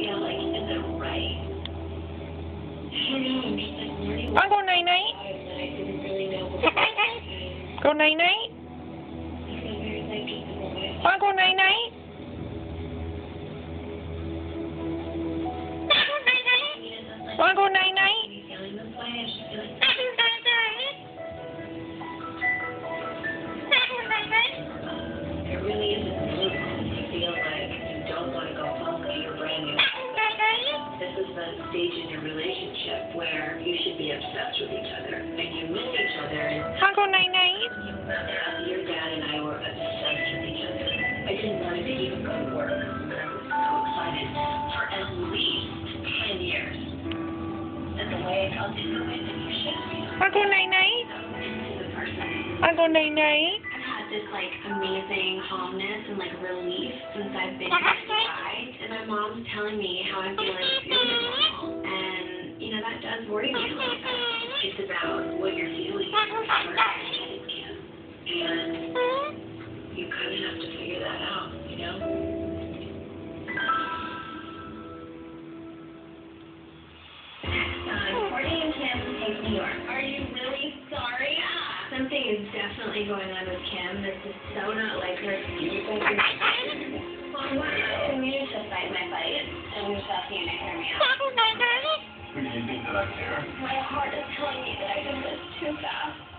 feel like is it right? I don't know, I'm just like learning. I'll go night-night. I didn't really know before. Go night-night. I feel very like just the way. I'll go night-night. I'll go night-night. Feeling this way, I just feel like it really isn't blue to feel like you don't want to go home because you're brand new. This is the stage in your relationship where you should be obsessed with each other and you miss each other. And I'll go night-night. your dad and I were obsessed with each other. I didn't want to even go to work. I was so excited for at least 10 years. And the way I felt is the way that you should feel. I'll go night-night. Into the person. I'll go night-night. I've had this like amazing calmness and like relief since I've been inside, and my mom's telling me how I'm feeling normal, and you know that does worry me a little bit. It's about what you're feeling and you kind of have to figure that out, you know. Courtney and Kim from Take New York. Are you really sorry? Yeah. Something is definitely going on with Kim. This is so not like her. You think you're I need to fight my fight, and you're just asking you to hear me out. Do you think that I care? My heart is telling me that I did this too fast.